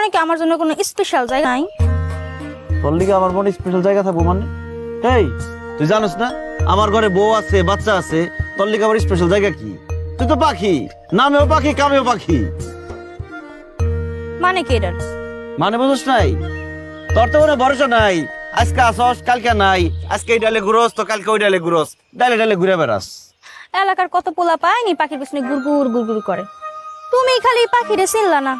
মনে কি আমার জন্য কোনো স্পেশাল জায়গা নাই? তোর লিগে আমার মনে স্পেশাল জায়গা থাকবো মানে? এই তুই জানোস না আমার ঘরে বউ আছে, বাচ্চা আছে, তোর লিগে আমার স্পেশাল জায়গা কি? তুই তো পাখি, নামেও পাখি, কামেও পাখি। মানে কি এটার? মানে বুঝছ নাই? তোর তো কোনো ভরসা নাই। আজকে আসস, কালকে নাই। আজকে এই ডালে ঘুরোস, তো কালকে ওই ডালে ঘুরোস, ডালে ডালে ঘুরে বেড়াস। এলাকার কত পোলা পায়নি পাখির পিছনে গুড়গুড় গুড়গুড় করে, তুমি খালি পাখিরে চিনলা না।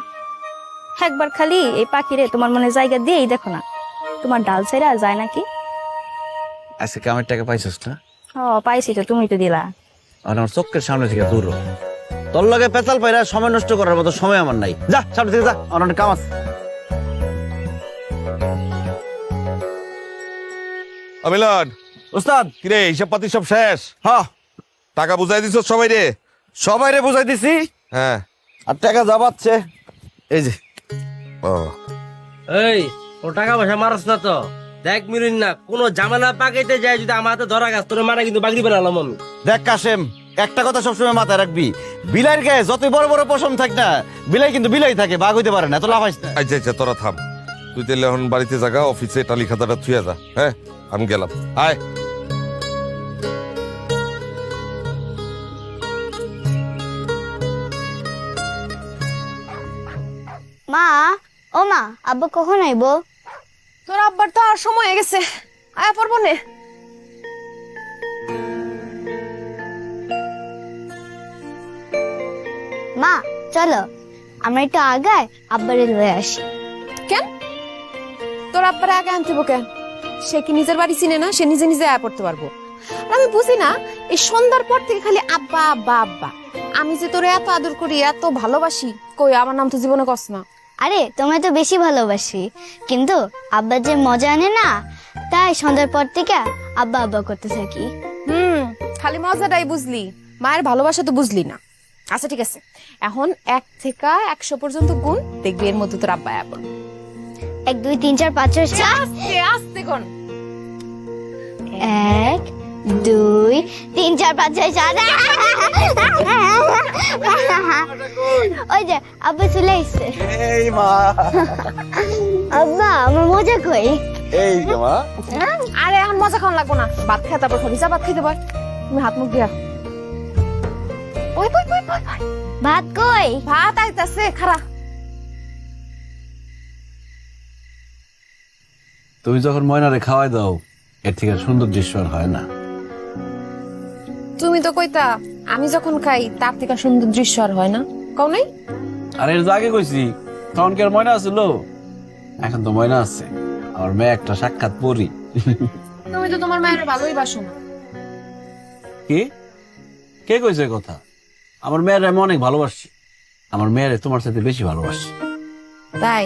একবার খালি এই পাখিরে তোমার মনে জায়গা দিয়েই দেখো না, তোমার ডাল ছেড়া যায় নাকি। আজকে কামের টাকা পাইছস না? ও পাইছি তো, তুমি তো দিলা। আর আমার চোখের সামনে থেকে দূর হ। তোর লগে পেতাল পাইরা সময় নষ্ট করার মতো সময় আমার নাই। যা সামনে থেকে যা, আমার অনেক কাম আছে। মিলন, উস্তাদ, কিরে হিসাব পাতি সব শেষ? হ্যাঁ টাকা বুঝাই দিছ সবাই রে? সবাই রে বুঝাই দিছি, হ্যাঁ। আর টাকা যাবাচ্ছে এই যে। ও এই ও টাকা পয়সা মারস না তো, দেখ মিলুন না কোনো ঝামেলা পাকাইতে যায় যদি আমার হাতে ধরা গাছ তোর মারা কিন্তু বাগড়ি বেড়ালাম আমি। দেখ কাশেম, একটা কথা সবসময় মাথায় রাখবি, বিলাইয়ের গায়ে যতই বড় বড় পশম থাক না, বিলাই কিন্তু বিলাই থাকে, বাঘ হইতে পারে না। এত লাফাইস না। আচ্ছা আচ্ছা, তোরা থাম। তুই তাহলে এখন বাড়িতে জাগা, অফিসে টালি খাতাটা থুয়ে যা। হ্যাঁ, আমি গেলাম। আয়। মা, ও মা, আব্বা কখন আইবো? তোর আব্বার তো আর সময় হয়ে গেছে, আয়া পড়বো নে। মা চলো আমরা একটু আগায় আব্বারে লয়ে আসি। কেন তোর আব্বার আগে আনতেব কেন? সে কি নিজের বাড়ি চিনে না? সে নিজে নিজে আয়া পড়তে পারবো। আর আমি বুঝি না, এই সন্ধ্যার পর থেকে খালি আব্বা আব্বা আব্বা। আমি যে তোরে এত আদর করি, এত ভালোবাসি, কই আমার নাম তো জীবনে কস না। আরে তোমায় তো বেশি ভালোবাসি, কিন্তু আব্বা যে মজা আনে না, তাই সন্ধ্যার পর থেকে আব্বা আব্বা করতে থাকি। খালি মজাটাই বুঝলি, মায়ের ভালোবাসা তো বুঝলি না। আচ্ছা ঠিক আছে, এখন 1 থেকে 100 পর্যন্ত গুণ, দেখবি এর মধ্যে তোর আব্বা আয়া পড়বে। 1 2 3 4 5 6 7 আস্তে আস্তে কোন 1 2 3 4 5 6 7 ওই যে আব্বা চলে আসছে। এই মা, আব্বা আমার মজা কই? এই যে মা। আরে এখন মজা খাওয়া লাগবো না, ভাত খেয়ে তারপর খাবি। যা ভাত খেতে পার, তুমি হাত মুখ দিয়া। ওই ওই ওই ওই ওই। ভাত কই? ভাত আইতাছে, খারা। তুমি যখন ময়নারে খাওয়াই দাও, এর থেকে সুন্দর দৃশ্য আর হয় না। তুমি তো কইতা আমি যখন খাই তার থেকে সুন্দর দৃশ্য আর হয় না, কও নাই? আর এর আগে কইছি, তখন কি আর ময়না আছিল? এখন তো ময়না আছে, আমার মেয়ে একটা সাক্ষাৎ পড়ি। তুমি তো তোমার মায়ের ভালোই বাসো না। কি? কে কইছে কথা? আমার মেয়ের আমি অনেক ভালোবাসি, আমার মেয়েরে তোমার সাথে বেশি ভালোবাসি। তাই?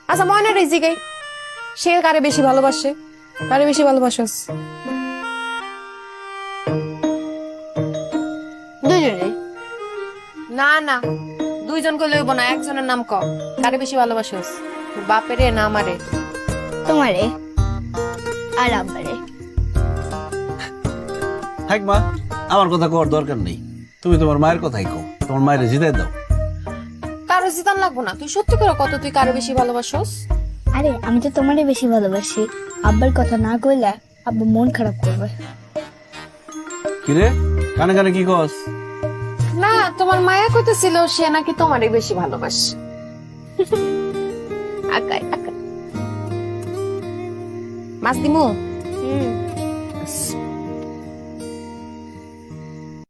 আচ্ছা ময়নার এই জিগাই, সে কারে বেশি ভালোবাসে? কারে বেশি ভালোবাসস? দুজনে। না না, দুইজন কইলে হইব না, একজনের নাম ক। কারে বেশি ভালোবাসস? তোর বাপেরে না আমারে? তোমারে আর আব্বারে। থাক মা, আমার কথা কওয়ার দরকার নেই, তুমি তোমার মায়ের কথাই কও, তোমার মায়ের জিতাই দাও। কারো জিতান লাগবো না, তুই সত্যি করে কত তুই কারে বেশি ভালোবাসস? আরে আমি তো তোমারে বেশি ভালোবাসি, আব্বার কথা না কইলে আব্বা মন খারাপ করবে। কিরে, কানে কানে কি কস? না, তোমার মায়া কইতেছিল সে নাকি তোমারই বেশি ভালোবাসে। আকাই আকাই মাছ দিমু।